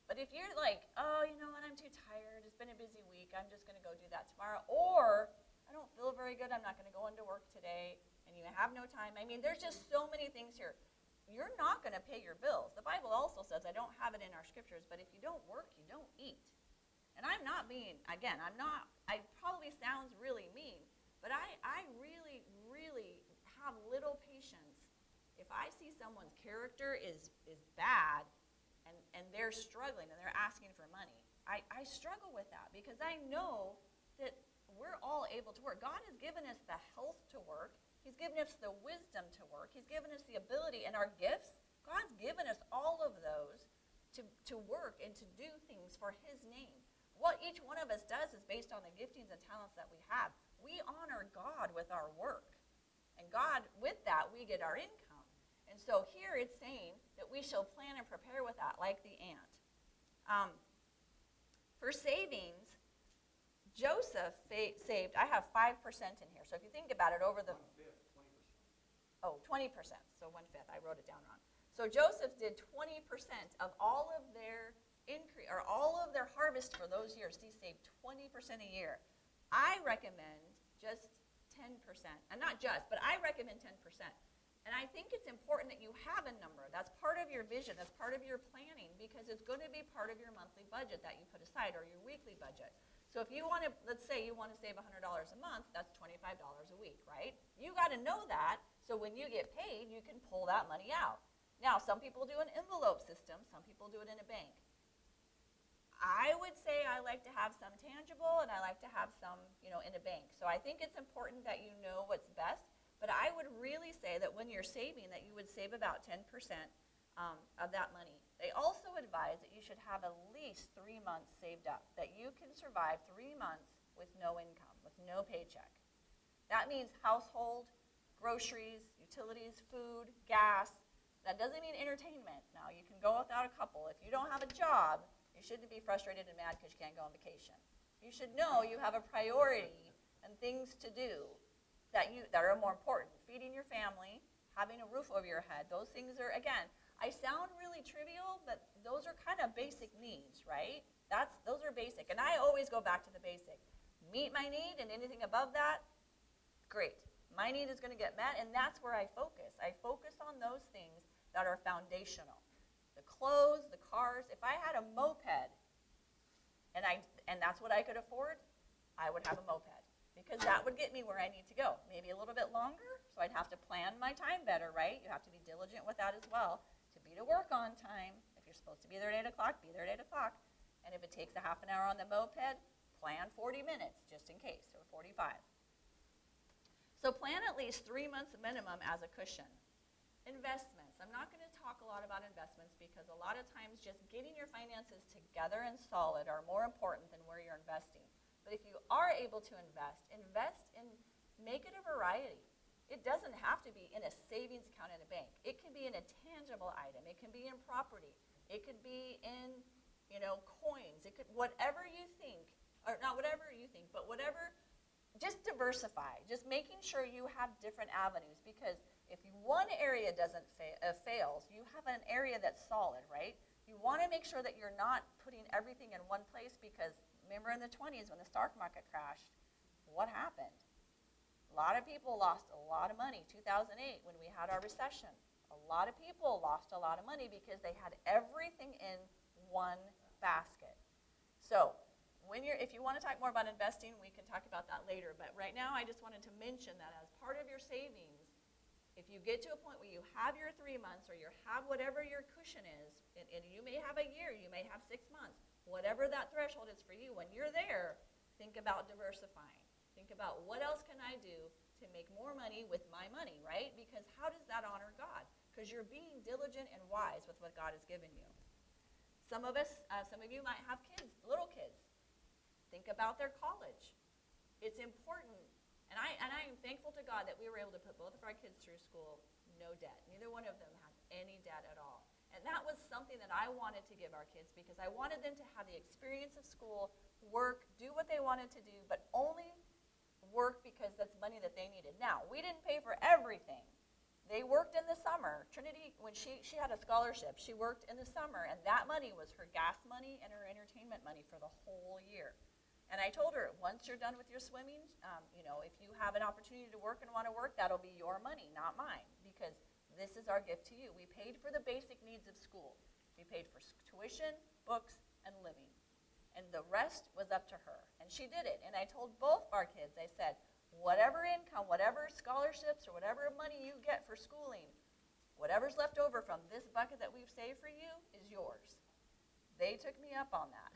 But if you're like, oh, you know what, I'm too tired, it's been a busy week, I'm just going to go do that tomorrow, or I don't feel very good, I'm not going to go into work today, and you have no time. I mean, there's just so many things here. You're not going to pay your bills. The Bible also says, I don't have it in our scriptures, but if you don't work, you don't eat. And I'm not being, again, I probably sounds really mean, but I really, really have little patience. If I see someone's character is bad, and they're struggling and they're asking for money, I struggle with that because I know that we're all able to work. God has given us the health to work. He's given us the wisdom to work. He's given us the ability and our gifts. God's given us all of those to work and to do things for his name. What each one of us does is based on the giftings and talents that we have. We honor God with our work. And God, with that, we get our income. And so here it's saying that we shall plan and prepare with that, like the ant. For savings, Joseph saved, I have 5% in here. So if you think about it, over the... 20%. So 1/5. I wrote it down wrong. So Joseph did 20% of all of their increase, or all of their harvest for those years. He saved 20% a year. I recommend just 10%. And not just, but I recommend 10%. And I think it's important that you have a number. That's part of your vision. That's part of your planning, because it's going to be part of your monthly budget that you put aside, or your weekly budget. So if you want to, let's say you want to save $100 a month, that's $25 a week, right? You got to know that, so when you get paid, you can pull that money out. Now, some people do an envelope system. Some people do it in a bank. I would say I like to have some tangible, and I like to have some, in a bank. So I think it's important that you know what's best. But I would really say that when you're saving, that you would save about 10% of that money. They also advise that you should have at least 3 months saved up, that you can survive 3 months with no income, with no paycheck. That means household, groceries, utilities, food, gas. That doesn't mean entertainment. Now, you can go without a couple. If you don't have a job, you shouldn't be frustrated and mad because you can't go on vacation. You should know you have a priority and things to do that are more important. Feeding your family, having a roof over your head. Those things are, again, I sound really trivial, but those are kind of basic needs, right? Those are basic. And I always go back to the basic. Meet my need, and anything above that, great. My need is going to get met, and that's where I focus. I focus on those things that are foundational. The clothes, the cars. If I had a moped, and that's what I could afford, I would have a moped. Because that would get me where I need to go. Maybe a little bit longer, so I'd have to plan my time better, right? You have to be diligent with that as well. To be to work on time, if you're supposed to be there at 8 o'clock, be there at 8 o'clock. And if it takes a half an hour on the moped, plan 40 minutes, just in case, or 45. So plan at least 3 months minimum as a cushion. Investments. I'm not going to talk a lot about investments because a lot of times just getting your finances together and solid are more important than where you're investing. But if you are able to invest in, make it a variety. It doesn't have to be in a savings account in a bank. It can be in a tangible item. It can be in property. It could be in, coins. It could, whatever you think, or not whatever you think, but whatever, just diversify. Just making sure you have different avenues, because if one area fails, you have an area that's solid, right? You want to make sure that you're not putting everything in one place, because remember in the 20s when the stock market crashed, what happened? A lot of people lost a lot of money. 2008 when we had our recession, a lot of people lost a lot of money because they had everything in one basket. So if you want to talk more about investing, we can talk about that later. But right now I just wanted to mention that as part of your savings, if you get to a point where you have your 3 months, or you have whatever your cushion is, and you may have a year, you may have 6 months, whatever that threshold is for you, when you're there, think about diversifying. Think about what else can I do to make more money with my money, right? Because how does that honor God? Because you're being diligent and wise with what God has given you. Some of you might have kids, little kids. Think about their college. It's important. And I am thankful to God that we were able to put both of our kids through school, no debt. Neither one of them had any debt at all. And that was something that I wanted to give our kids, because I wanted them to have the experience of school, work, do what they wanted to do, but only work because that's money that they needed. Now, we didn't pay for everything. They worked in the summer. Trinity, when she had a scholarship, she worked in the summer, and that money was her gas money and her entertainment money for the whole year. And I told her, once you're done with your swimming, if you have an opportunity to work and want to work, that'll be your money, not mine, because this is our gift to you. We paid for the basic needs of school. We paid for tuition, books, and living. And the rest was up to her. And she did it. And I told both our kids, I said, whatever income, whatever scholarships, or whatever money you get for schooling, whatever's left over from this bucket that we've saved for you is yours. They took me up on that.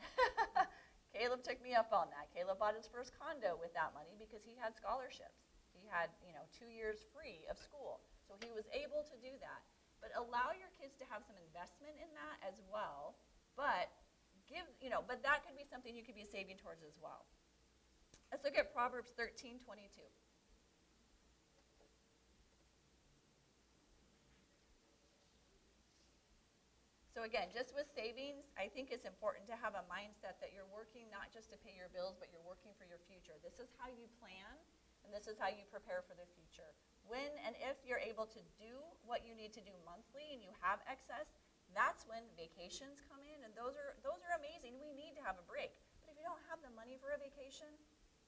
Caleb took me up on that. Caleb bought his first condo with that money because he had scholarships. He He had, 2 years free of school. So he was able to do that. But allow your kids to have some investment in that as well. But but that could be something you could be saving towards as well. Let's look at Proverbs 13:22. So again, just with savings, I think it's important to have a mindset that you're working not just to pay your bills, but you're working for your future. This is how you plan, and this is how you prepare for the future. When and if you're able to do what you need to do monthly and you have excess, that's when vacations come in, and those are amazing. We need to have a break. But if you don't have the money for a vacation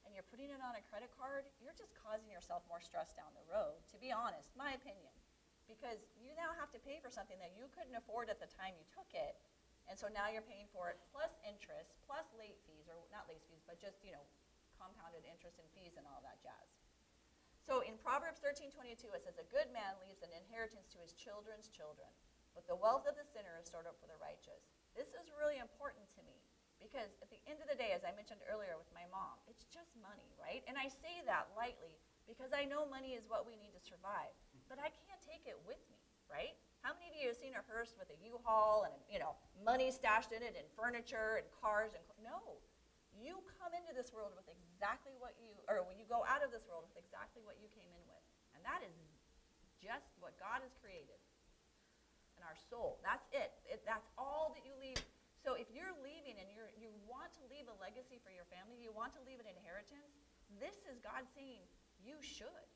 and you're putting it on a credit card, you're just causing yourself more stress down the road, to be honest, my opinion. Because you now have to pay for something that you couldn't afford at the time you took it, and so now you're paying for it plus interest, plus late fees, or not late fees, but just, compounded interest and fees and all that jazz. So in Proverbs 13:22, it says, "A good man leaves an inheritance to his children's children, but the wealth of the sinner is stored up for the righteous." This is really important to me, because at the end of the day, as I mentioned earlier with my mom, it's just money, right? And I say that lightly, because I know money is what we need to survive. But I can't take it with me, right? How many of you have seen a hearse with a U-Haul and, money stashed in it and furniture and cars? No. You come into this world with exactly when you go out of this world with exactly what you came in with. And that is just what God has created in our soul. That's it. That's all that you leave. So if you're leaving and you want to leave a legacy for your family, you want to leave an inheritance, this is God saying you should.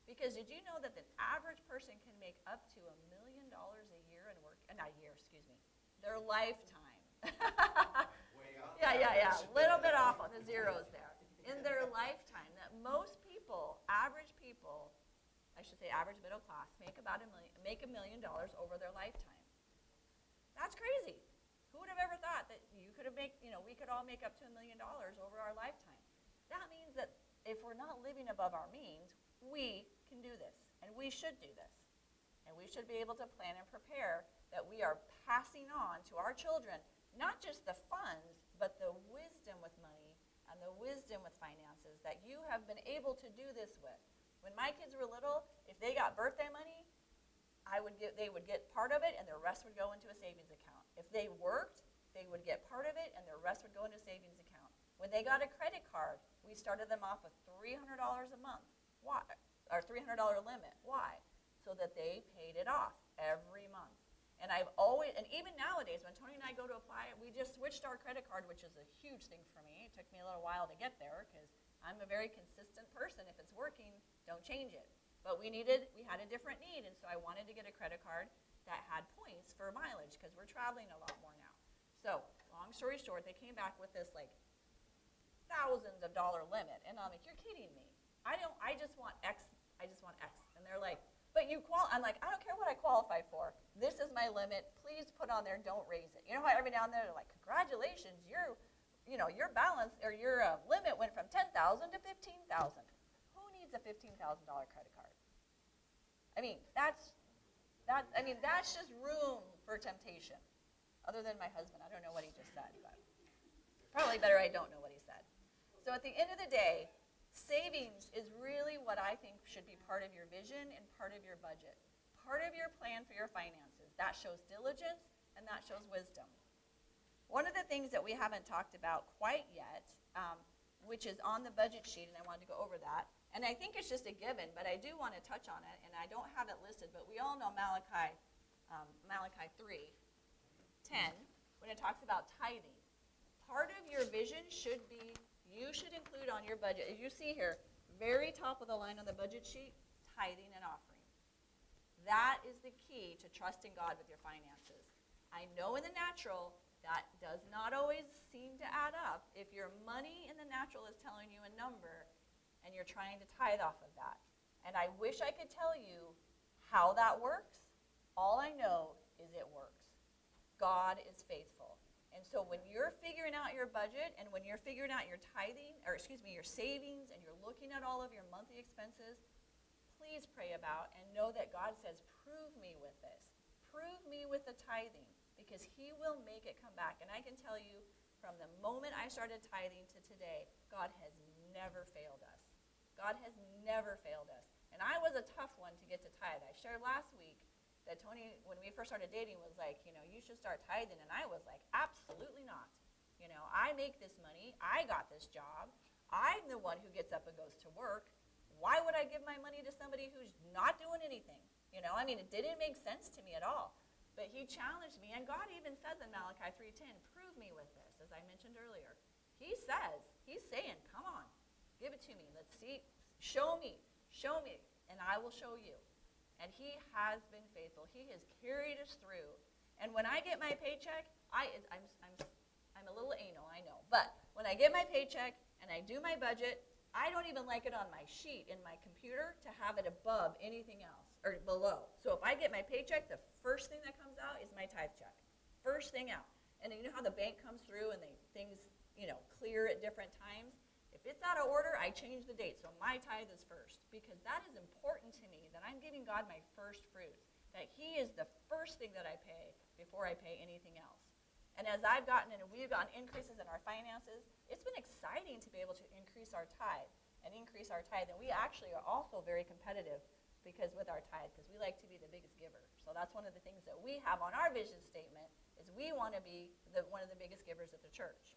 Because did you know that the average person can make up to $1 million a year in work? Not a year, excuse me. Their lifetime. Way out. Yeah. A little bit off on the zeros there. In their lifetime, that most people, average people, I should say average middle class, make $1 million over their lifetime. That's crazy. Who would have ever thought that we could all make up to $1 million over our lifetime? That means that if we're not living above our means, we can do this, and we should do this. And we should be able to plan and prepare that we are passing on to our children not just the funds, but the wisdom with money and the wisdom with finances that you have been able to do this with. When my kids were little, if they got birthday money, they would get part of it, and the rest would go into a savings account. If they worked, they would get part of it, and the rest would go into a savings account. When they got a credit card, we started them off with $300 a month. Why? Or $300 limit. Why? So that they paid it off every month. And and even nowadays, when Tony and I go to apply, we just switched our credit card, which is a huge thing for me. It took me a little while to get there, because I'm a very consistent person. If it's working, don't change it. But we had a different need, and so I wanted to get a credit card that had points for mileage, because we're traveling a lot more now. So, long story short, they came back with this, thousands of dollar limit. And I'm like, you're kidding me. I just want X. And they're like, but I'm like, I don't care what I qualify for. This is my limit. Please put on there, don't raise it. You know how every now and then they're like, congratulations, your balance or your limit went from $10,000 to $15,000. Who needs a $15,000 credit card? That's just room for temptation. Other than my husband, I don't know what he just said, but probably better I don't know what he said. So at the end of the day, savings is really what I think should be part of your vision and part of your budget. Part of your plan for your finances. That shows diligence and that shows wisdom. One of the things that we haven't talked about quite yet, which is on the budget sheet, and I wanted to go over that, and I think it's just a given, but I do want to touch on it, and I don't have it listed, but we all know Malachi 3:10, when it talks about tithing. Part of your vision should be, you should include on your budget, as you see here, very top of the line on the budget sheet, tithing and offering. That is the key to trusting God with your finances. I know in the natural, that does not always seem to add up if your money in the natural is telling you a number and you're trying to tithe off of that. And I wish I could tell you how that works. All I know is it works. God is faithful. And so when you're figuring out your budget and when you're figuring out your your savings, and you're looking at all of your monthly expenses, please pray about and know that God says, prove me with this. Prove me with the tithing, because he will make it come back. And I can tell you, from the moment I started tithing to today, God has never failed us. God has never failed us. And I was a tough one to get to tithe. I shared last week that Tony, when we first started dating, was like, you should start tithing. And I was like, absolutely not. I make this money. I got this job. I'm the one who gets up and goes to work. Why would I give my money to somebody who's not doing anything? It didn't make sense to me at all. But he challenged me, and God even says in Malachi 3:10, prove me with this, as I mentioned earlier. He's saying, come on, give it to me. Let's see, show me, and I will show you. And he has been faithful. He has carried us through. And when I get my paycheck, I'm a little anal, I know. But when I get my paycheck and I do my budget, I don't even like it on my sheet in my computer to have it above anything else or below. So if I get my paycheck, the first thing that comes out is my tithe check. First thing out. And you know how the bank comes through and things clear at different times? If it's out of order, I change the date. So my tithe is first because that is important to me, that I'm giving God my first fruits, that he is the first thing that I pay before I pay anything else. And as we've gotten increases in our finances, it's been exciting to be able to increase our tithe. And we actually are also very competitive with our tithe, because we like to be the biggest giver. So that's one of the things that we have on our vision statement, is we want to be one of the biggest givers at the church.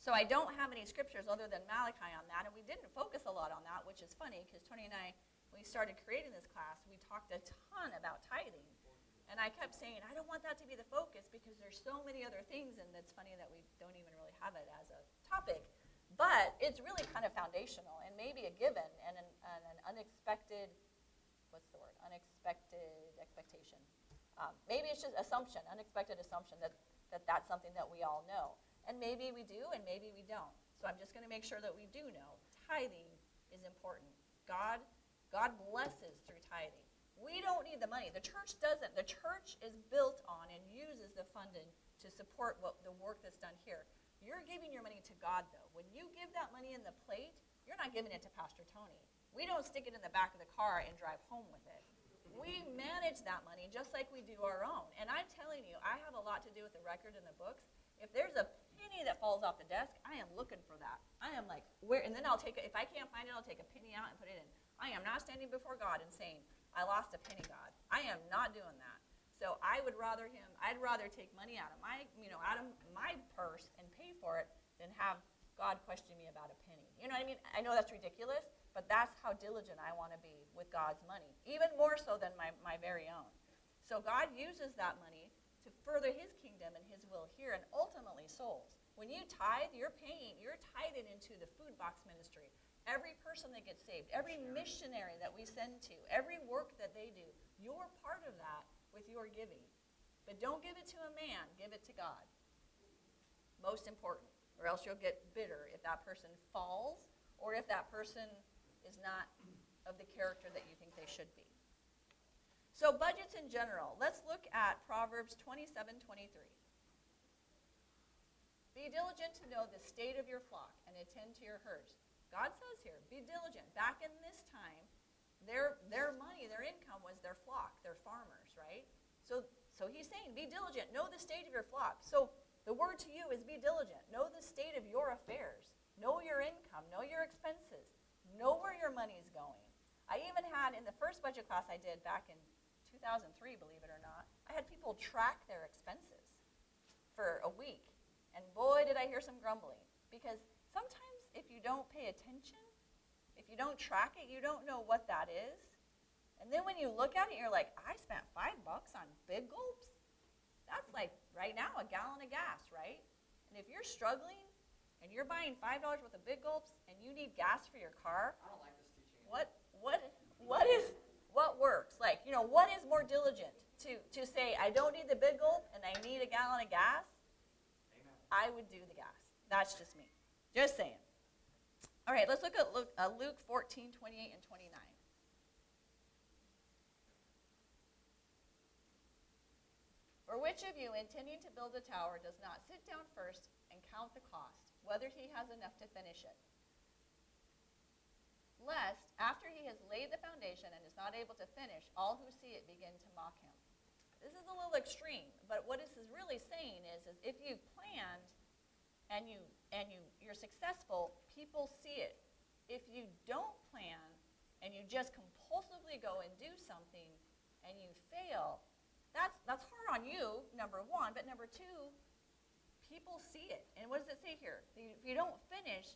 So I don't have any scriptures other than Malachi on that, and we didn't focus a lot on that, which is funny, because Tony and I, when we started creating this class, we talked a ton about tithing. And I kept saying, I don't want that to be the focus because there's so many other things, and it's funny that we don't even really have it as a topic. But it's really kind of foundational and maybe a given and an unexpected, unexpected expectation. Maybe it's just unexpected assumption that that's something that we all know. And maybe we do and maybe we don't. So I'm just going to make sure that we do know. Tithing is important. God blesses through tithing. We don't need the money. The church doesn't. The church is built on and uses the funding to support the work that's done here. You're giving your money to God, though. When you give that money in the plate, you're not giving it to Pastor Tony. We don't stick it in the back of the car and drive home with it. We manage that money just like we do our own. And I'm telling you, I have a lot to do with the record and the books. If there's a penny that falls off the desk, I am looking for that. I am like, where? And then I'll take it. If I can't find it, I'll take a penny out and put it in. I am not standing before God and saying, I lost a penny, God. I am not doing that. So I'd rather take money out of my purse and pay for it than have God question me about a penny. You know what I mean? I know that's ridiculous, but that's how diligent I want to be with God's money, even more so than my very own. So God uses that money to further his kingdom and his will here, and ultimately souls. When you tithe, you're tithing into the food box ministry. Every person that gets saved, every missionary that we send to, every work that they do, you're part of that with your giving. But don't give it to a man, give it to God. Most important, or else you'll get bitter if that person falls or if that person is not of the character that you think they should be. So budgets in general. Let's look at Proverbs 27:23. Be diligent to know the state of your flock and attend to your herds. God says here, be diligent. Back in this time, their money, their income was their flock, their farmers, right? So he's saying, be diligent. Know the state of your flock. So the word to you is be diligent. Know the state of your affairs. Know your income. Know your expenses. Know where your money is going. I even had, in the first budget class I did back in 2003, believe it or not, I had people track their expenses for a week. And boy, did I hear some grumbling. Because sometimes if you don't pay attention, if you don't track it, you don't know what that is. And then when you look at it, you're like, I spent $5 on Big Gulps? That's like, right now, a gallon of gas, right? And if you're struggling and you're buying $5 worth of Big Gulps and you need gas for your car, I don't like this teaching. What works? Like, what is more diligent? To say, I don't need the Big Gulp and I need a gallon of gas? Amen. I would do the gas. That's just me. Just saying. All right, let's look at Luke 14:28 and 29. For which of you, intending to build a tower, does not sit down first and count the cost, whether he has enough to finish it? Lest, after he has laid the foundation and is not able to finish, all who see it begin to mock him. This is a little extreme, but what this is really saying is if you've planned and you're successful, people see it. if you don't plan and you just compulsively go and do something and you fail, that's hard on you, number one, but number two, people see it. And what does it say here? If you don't finish,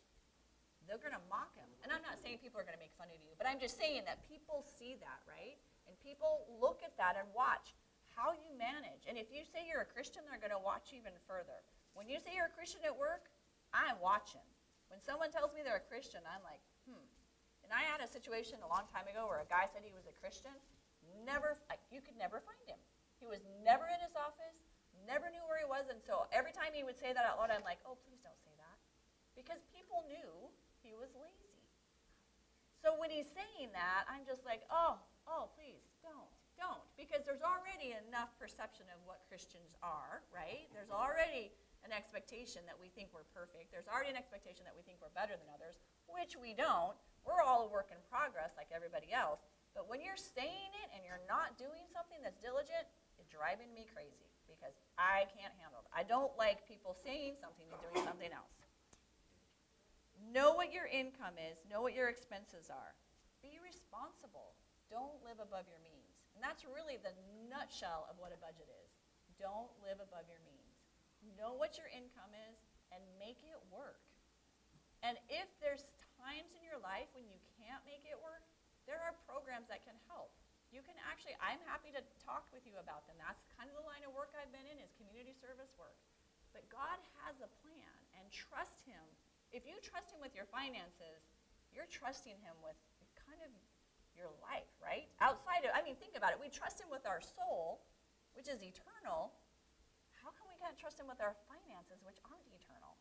they're going to mock him. And I'm not saying people are going to make fun of you, but I'm just saying that people see that, right? And people look at that and watch how you manage. And if you say you're a Christian, they're going to watch even further. When you say you're a Christian at work, I'm watching. When someone tells me they're a Christian, I'm like, And I had a situation a long time ago where a guy said he was a Christian. You could never find him. He was never in his office, never knew where he was. And so every time he would say that out loud, I'm like, oh, please don't say that. Because people knew he was lazy. So when he's saying that, I'm just like, oh, please, don't. Because there's already enough perception of what Christians are, right? There's already an expectation that we think we're perfect. There's already an expectation that we think we're better than others, which we don't. We're all a work in progress like everybody else. But when you're saying it and you're not doing something that's diligent, it's driving me crazy because I can't handle it. I don't like people saying something and doing something else. Know what your income is. Know what your expenses are. Be responsible. Don't live above your means. And that's really the nutshell of what a budget is. Don't live above your means. Know what your income is and make it work. And if there's times in your life when you can't make it work, there are programs that can help. You can actually, I'm happy to talk with you about them. That's kind of the line of work I've been in is community service work. But God has a plan, and trust him. If you trust him with your finances, you're trusting him with kind of your life, right? Think about it. We trust him with our soul, which is eternal. How come we can't trust him with our finances, which aren't eternal?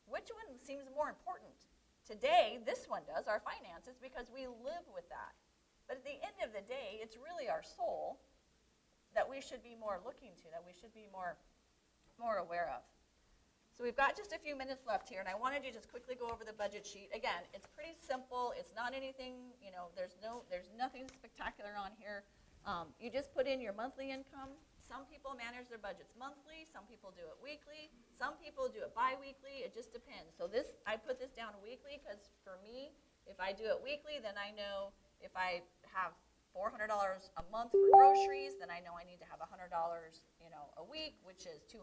Which one seems more important? Today, this one does, our finances, because we live with that. But at the end of the day, it's really our soul that we should be more looking to, that we should be more aware of. So we've got just a few minutes left here, and I wanted to just quickly go over the budget sheet. Again, it's pretty simple. It's not anything, there's nothing spectacular on here. You just put in your monthly income. Some people manage their budgets monthly. Some people do it weekly. Some people do it bi-weekly. It just depends. So I put this down weekly because for me, if I do it weekly, then I know if I have $400 a month for groceries, then I know I need to have $100, a week, which is $200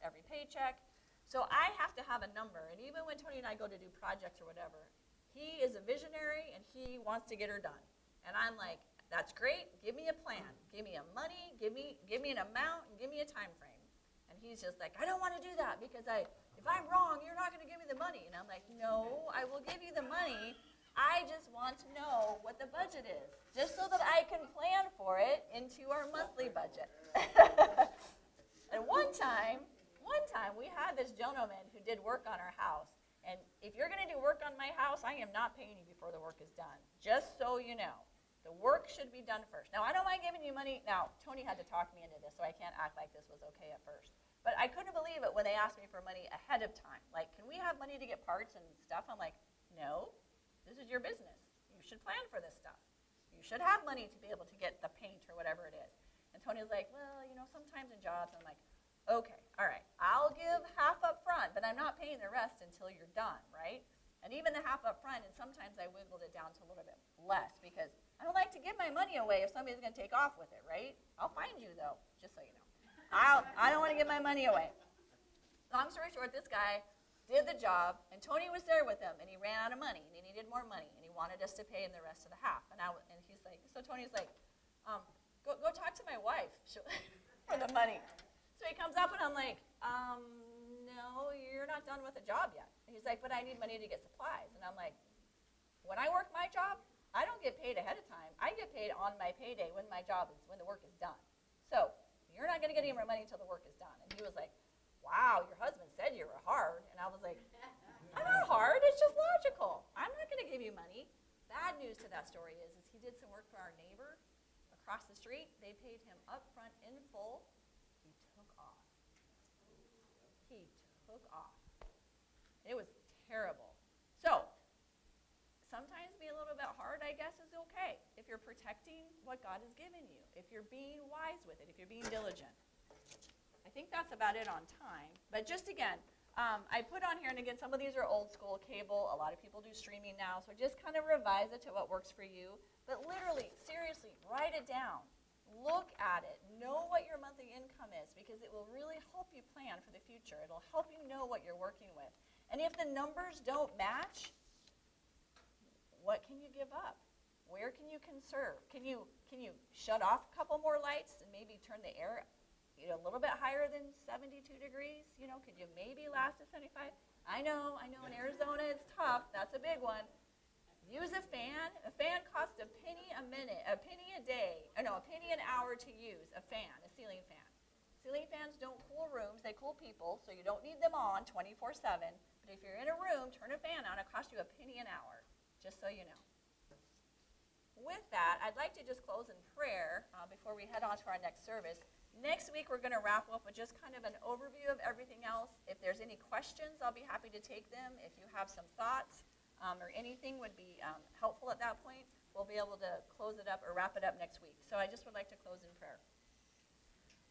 every paycheck. So I have to have a number. And even when Tony and I go to do projects or whatever, he is a visionary and he wants to get her done. And I'm like, that's great. Give me a plan. Give me a money. Give me an amount, and give me a time frame. And he's just like, I don't want to do that because if I'm wrong, you're not going to give me the money. And I'm like, no, I will give you the money. I just want to know what the budget is, just so that I can plan for it into our monthly budget. And one time, we had this gentleman who did work on our house. And if you're going to do work on my house, I am not paying you before the work is done, just so you know. The work should be done first. Now, I don't mind giving you money. Now, Tony had to talk me into this, so I can't act like this was okay at first. But I couldn't believe it when they asked me for money ahead of time. Like, can we have money to get parts and stuff? I'm like, no, this is your business. You should plan for this stuff. You should have money to be able to get the paint or whatever it is. And Tony's like, well, sometimes in jobs, I'm like, okay, all right, I'll give half up front, but I'm not paying the rest until you're done, right? And even the half up front, and sometimes I wiggled it down to a little bit less because I don't like to give my money away if somebody's going to take off with it, right? I'll find you, though, just so you know. I don't want to give my money away. Long story short, this guy did the job, and Tony was there with him, and he ran out of money, and he needed more money, and he wanted us to pay him the rest of the half. And he's like, so Tony's like, go talk to my wife for the money. So he comes up, and I'm like, no, you're not done with the job yet. And he's like, but I need money to get supplies. And I'm like, when I work my job, I don't get paid ahead of time. I get paid on my payday when the work is done. So you're not going to get any more money until the work is done. And he was like, wow, your husband said you were hard. And I was like, I'm not hard. It's just logical. I'm not going to give you money. Bad news to that story is he did some work for our neighbor across the street. They paid him up front in full. He took off. It was terrible. So sometimes being a little bit hard, I guess, is okay if you're protecting what God has given you, if you're being wise with it, if you're being diligent. I think that's about it on time. But just again, I put on here, and again, some of these are old school cable. A lot of people do streaming now, so just kind of revise it to what works for you. But literally, seriously, write it down. Look at it. Know what your monthly income is, because it will really help you plan for the future. It'll help you know what you're working with. And if the numbers don't match, what can you give up? Where can you conserve? Can you shut off a couple more lights and maybe turn the air a little bit higher than 72 degrees? Could you maybe last at 75? I know, in Arizona it's tough. That's a big one. Use a fan. A fan costs a penny a minute, a penny a day, a penny an hour to use, a ceiling fan. Ceiling fans don't cool rooms, they cool people, so you don't need them on 24/7. But if you're in a room, turn a fan on, it costs you a penny an hour, just so you know. With that, I'd like to just close in prayer before we head on to our next service. Next week, we're going to wrap up with just kind of an overview of everything else. If there's any questions, I'll be happy to take them. If you have some thoughts or anything would be helpful at that point, we'll be able to close it up or wrap it up next week. So I just would like to close in prayer.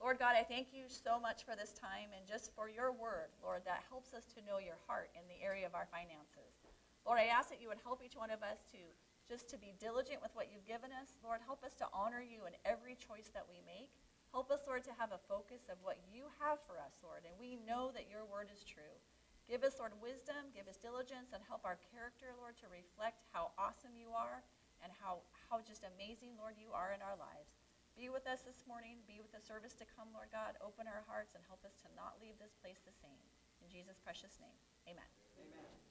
Lord God, I thank you so much for this time and just for your word, Lord, that helps us to know your heart in the area of our finances. Lord, I ask that you would help each one of us to be diligent with what you've given us. Lord, help us to honor you in every choice that we make. Help us, Lord, to have a focus of what you have for us, Lord, and we know that your word is true. Give us, Lord, wisdom, give us diligence, and help our character, Lord, to reflect how awesome you are and how just amazing, Lord, you are in our lives. Be with us this morning. Be with the service to come, Lord God. Open our hearts and help us to not leave this place the same. In Jesus' precious name, amen. Amen.